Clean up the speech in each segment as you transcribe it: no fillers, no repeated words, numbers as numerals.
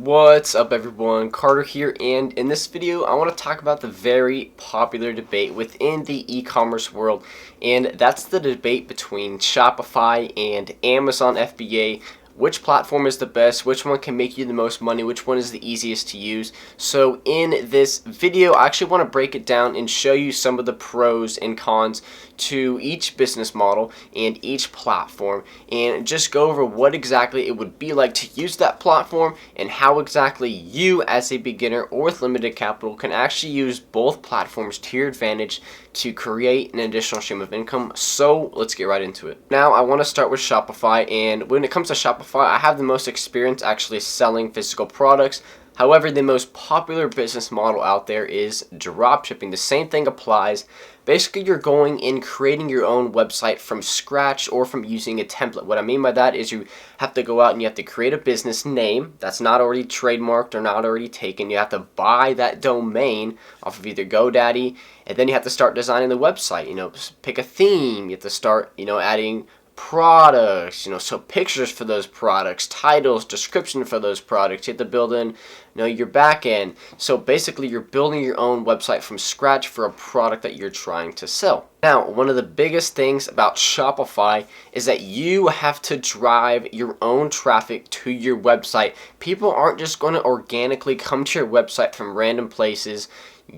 What's up everyone, Carter here, and in this video I want to talk about the very popular debate within the e-commerce world, and that's the debate between Shopify and Amazon FBA. Which platform is the best, which one can make you the most money, which one is the easiest to use. So in this video I actually want to break it down and show you some of the pros and cons to each business model and each platform, and just go over what exactly it would be like to use that platform and how exactly you as a beginner or with limited capital can actually use both platforms to your advantage to create an additional stream of income. So let's get right into it. Now I want to start with Shopify, and when it comes to Shopify, I have the most experience actually selling physical products. However, the most popular business model out there is dropshipping. The same thing applies. Basically, you're going and creating your own website from scratch or from using a template. What I mean by that is you have to go out and you have to create a business name that's not already trademarked or not already taken. You have to buy that domain off of either GoDaddy, and then you have to start designing the website. Pick a theme. You have to start, adding products, so pictures for those products, titles, description for those products. You have to build in, your back end. So basically you're building your own website from scratch for a product that you're trying to sell. Now, one of the biggest things about Shopify is that you have to drive your own traffic to your website. People aren't just going to organically come to your website from random places.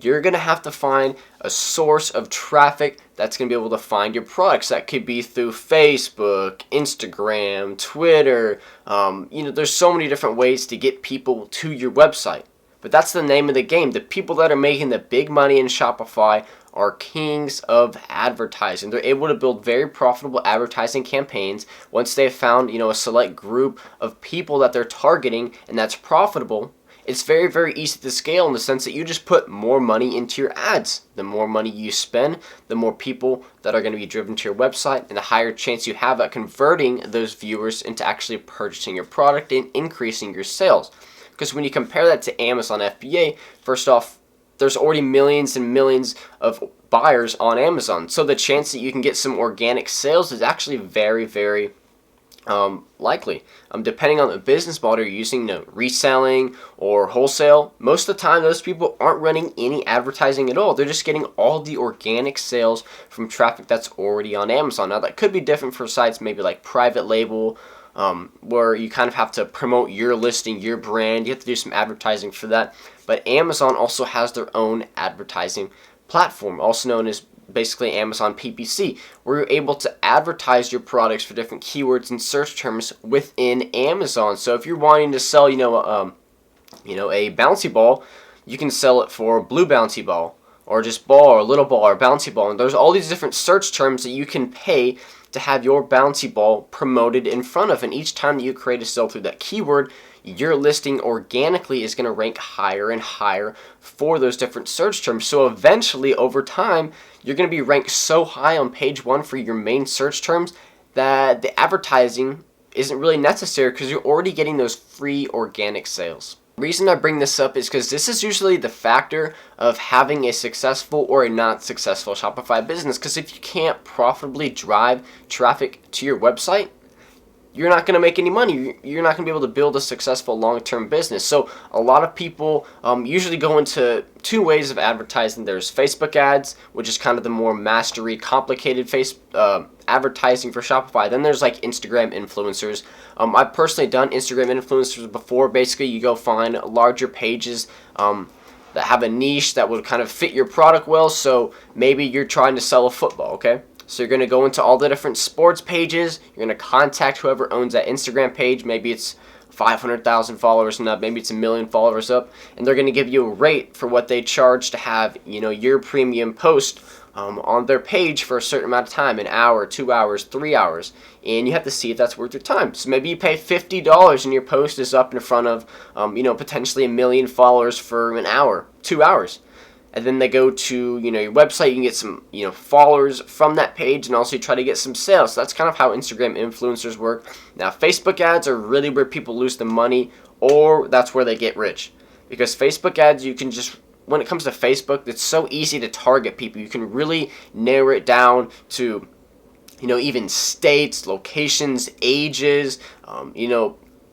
You're going to have to find a source of traffic that's going to be able to find your products. That could be through Facebook, Instagram, Twitter. There's so many different ways to get people to your website. But that's the name of the game. The people that are making the big money in Shopify are kings of advertising. They're able to build very profitable advertising campaigns once they've found, a select group of people that they're targeting, and that's profitable. It's very, very easy to scale in the sense that you just put more money into your ads. The more money you spend, the more people that are going to be driven to your website, and the higher chance you have at converting those viewers into actually purchasing your product and increasing your sales. Because when you compare that to Amazon FBA, first off, there's already millions and millions of buyers on Amazon. So the chance that you can get some organic sales is actually very, very likely. Depending on the business model you're using, reselling or wholesale, most of the time those people aren't running any advertising at all. They're just getting all the organic sales from traffic that's already on Amazon. Now that could be different for sites maybe like private label, where you kind of have to promote your listing, your brand. You have to do some advertising for that. But Amazon also has their own advertising platform, also known as basically Amazon PPC, where you're able to advertise your products for different keywords and search terms within Amazon. So if you're wanting to sell, a bouncy ball, you can sell it for blue bouncy ball, or just ball, or little ball, or bouncy ball. And there's all these different search terms that you can pay to have your bouncy ball promoted in front of. And each time that you create a sale through that keyword, your listing organically is going to rank higher and higher for those different search terms. So eventually, over time, you're going to be ranked so high on page 1 for your main search terms that the advertising isn't really necessary because you're already getting those free organic sales. The reason I bring this up is because this is usually the factor of having a successful or a not successful Shopify business. Because if you can't profitably drive traffic to your website, you're not going to make any money. You're not going to be able to build a successful long-term business. So a lot of people usually go into two ways of advertising. There's Facebook ads, which is kind of the more mastery, complicated advertising for Shopify. Then there's like Instagram influencers. I've personally done Instagram influencers before. Basically, you go find larger pages that have a niche that would kind of fit your product well. So maybe you're trying to sell a football, okay? So you're going to go into all the different sports pages. You're going to contact whoever owns that Instagram page. Maybe it's 500,000 followers and up. Maybe it's 1 million followers up. And they're going to give you a rate for what they charge to have, your premium post on their page for a certain amount of time, an hour, 2 hours, 3 hours. And you have to see if that's worth your time. So maybe you pay $50 and your post is up in front of, potentially 1 million followers for an hour, 2 hours. And then they go to, your website, you can get some, followers from that page, and also you try to get some sales. So that's kind of how Instagram influencers work. Now, Facebook ads are really where people lose the money, or that's where they get rich. Because Facebook ads, you can just, when it comes to Facebook, it's so easy to target people. You can really narrow it down to, even states, locations, ages,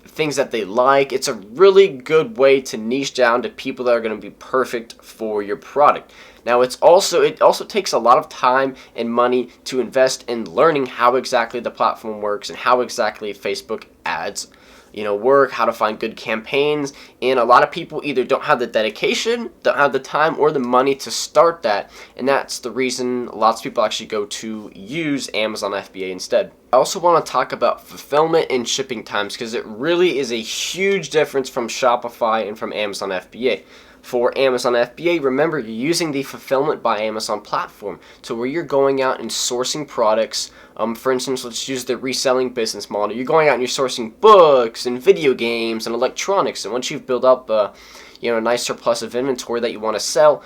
things that they like. It's a really good way to niche down to people that are going to be perfect for your product. Now it also takes a lot of time and money to invest in learning how exactly the platform works and how exactly Facebook ads work, how to find good campaigns, and a lot of people either don't have the dedication, don't have the time, or the money to start that, and that's the reason lots of people actually go to use Amazon FBA instead. I also want to talk about fulfillment and shipping times because it really is a huge difference from Shopify and from Amazon FBA. For Amazon FBA, remember, you're using the Fulfillment by Amazon platform, so where you're going out and sourcing products. For instance, let's use the reselling business model. You're going out and you're sourcing books and video games and electronics, and once you've built up a nice surplus of inventory that you want to sell,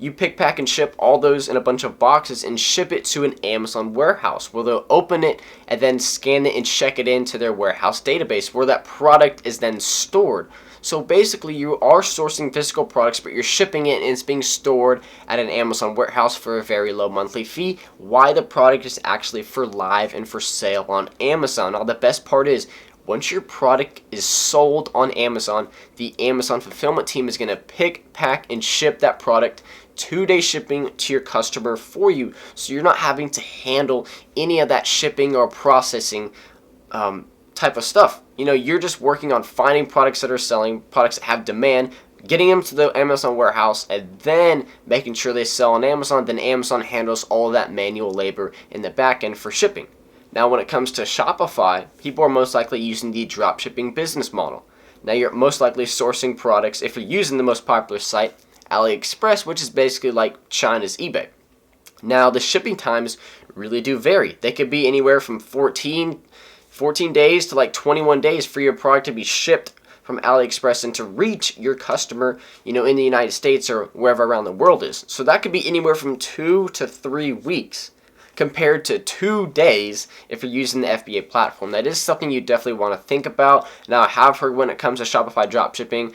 you pick, pack, and ship all those in a bunch of boxes and ship it to an Amazon warehouse where they'll open it and then scan it and check it into their warehouse database where that product is then stored. So basically, you are sourcing physical products, but you're shipping it and it's being stored at an Amazon warehouse for a very low monthly fee. Why the product is actually for live and for sale on Amazon. Now, the best part is, once your product is sold on Amazon, the Amazon fulfillment team is going to pick, pack, and ship that product 2-day shipping to your customer for you. So you're not having to handle any of that shipping or processing type of stuff. You're just working on finding products that are selling, products that have demand, getting them to the Amazon warehouse, and then making sure they sell on Amazon. Then Amazon handles all of that manual labor in the back end for shipping. Now, when it comes to Shopify, people are most likely using the dropshipping business model. Now, you're most likely sourcing products, if you're using the most popular site, AliExpress, which is basically like China's eBay. Now, the shipping times really do vary. They could be anywhere from 14 days to like 21 days for your product to be shipped from AliExpress and to reach your customer, in the United States or wherever around the world is. So that could be anywhere from 2 to 3 weeks compared to 2 days if you're using the FBA platform. That is something you definitely want to think about. Now, I have heard when it comes to Shopify dropshipping,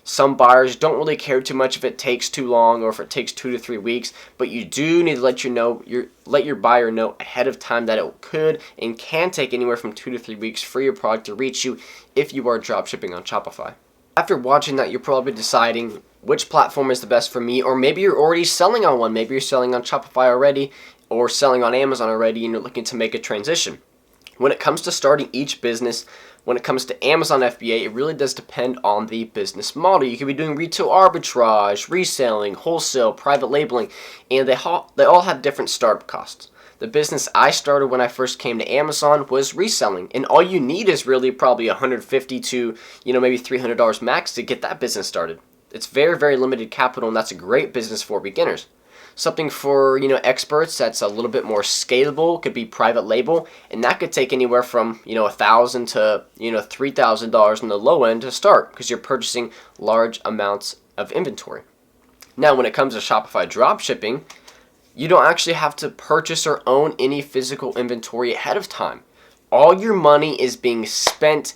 some buyers don't really care too much if it takes too long or if it takes 2 to 3 weeks, but you do need to let your buyer know ahead of time that it could and can take anywhere from 2 to 3 weeks for your product to reach you if you are dropshipping on Shopify. After watching that, you're probably deciding which platform is the best for me, or maybe you're already selling on one. Maybe you're selling on Shopify already or selling on Amazon already and you're looking to make a transition. When it comes to starting each business, when it comes to Amazon FBA, it really does depend on the business model. You could be doing retail arbitrage, reselling, wholesale, private labeling, and they all have different startup costs. The business I started when I first came to Amazon was reselling, and all you need is really probably $150 to maybe $300 max to get that business started. It's very, very limited capital, and that's a great business for beginners. Something for experts that's a little bit more scalable could be private label, and that could take anywhere from $1,000 to $3,000 on the low end to start because you're purchasing large amounts of inventory. Now, when it comes to Shopify dropshipping, you don't actually have to purchase or own any physical inventory ahead of time. All your money is being spent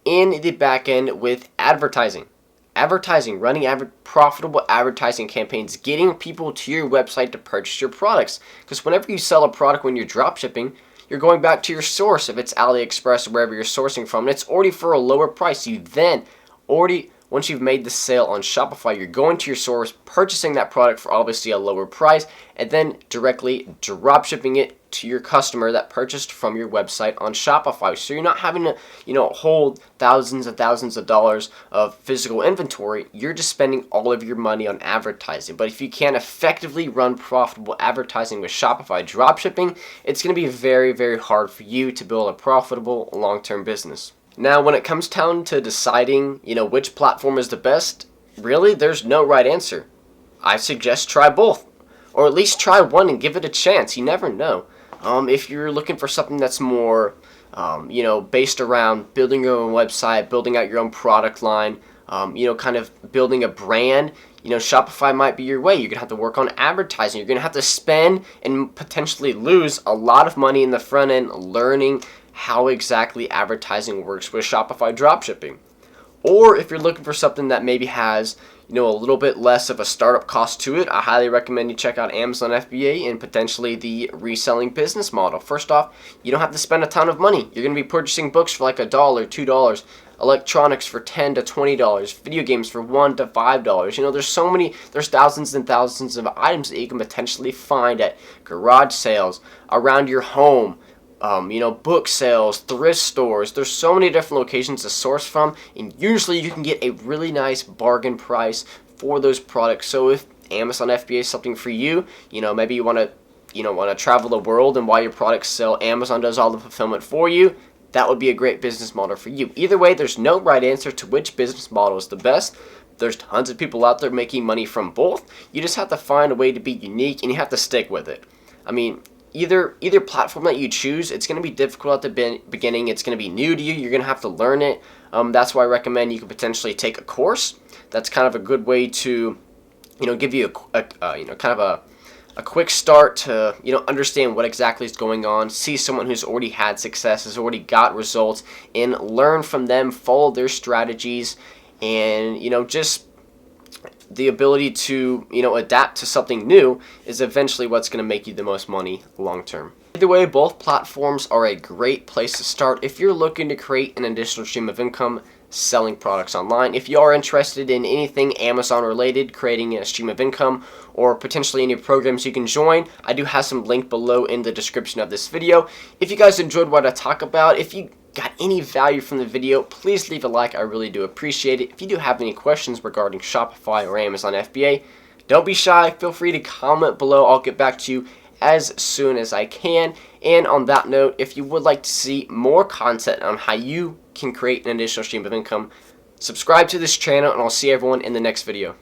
in the back end with advertising, running profitable advertising campaigns, getting people to your website to purchase your products. Because whenever you sell a product when you're dropshipping, you're going back to your source. If it's AliExpress or wherever you're sourcing from, and it's already for a lower price. You then once you've made the sale on Shopify, you're going to your source, purchasing that product for obviously a lower price, and then directly dropshipping it to your customer that purchased from your website on Shopify. So you're not having to, hold thousands and thousands of dollars of physical inventory. You're just spending all of your money on advertising. But if you can't effectively run profitable advertising with Shopify dropshipping, it's going to be very, very hard for you to build a profitable long-term business. Now, when it comes down to deciding, which platform is the best, really, there's no right answer. I suggest try both, or at least try one and give it a chance. You never know. If you're looking for something that's more, based around building your own website, building out your own product line, kind of building a brand, Shopify might be your way. You're going to have to work on advertising. You're going to have to spend and potentially lose a lot of money in the front end learning how exactly advertising works with Shopify dropshipping. Or if you're looking for something that maybe has, a little bit less of a startup cost to it, I highly recommend you check out Amazon FBA and potentially the reselling business model. First off, you don't have to spend a ton of money. You're going to be purchasing books for like $1, $2. electronics for $10 to $20, video games for $1 to $5. You know, there's thousands and thousands of items that you can potentially find at garage sales, around your home, book sales, thrift stores. There's so many different locations to source from, and usually you can get a really nice bargain price for those products. So if Amazon FBA is something for you, maybe you want to travel the world, and while your products sell, Amazon does all the fulfillment for you. That would be a great business model for you. Either way, there's no right answer to which business model is the best. There's tons of people out there making money from both. You just have to find a way to be unique, and you have to stick with it. I mean, either platform that you choose, it's going to be difficult at the beginning. It's going to be new to you. You're going to have to learn it. That's why I recommend you could potentially take a course. That's kind of a good way to, give you a quick start to, understand what exactly is going on, see someone who's already had success, has already got results, and learn from them, follow their strategies, and, just the ability to, adapt to something new is eventually what's going to make you the most money long term. Either way, both platforms are a great place to start if you're looking to create an additional stream of income selling products online. If you are interested in anything Amazon related, creating a stream of income, or potentially any programs you can join, I do have some link below in the description of this video. If you guys enjoyed what I talk about, if you got any value from the video, please leave a like. I really do appreciate it. If you do have any questions regarding Shopify or Amazon FBA, don't be shy. Feel free to comment below. I'll get back to you as soon as I can. And on that note, if you would like to see more content on how you can create an additional stream of income, subscribe to this channel, and I'll see everyone in the next video.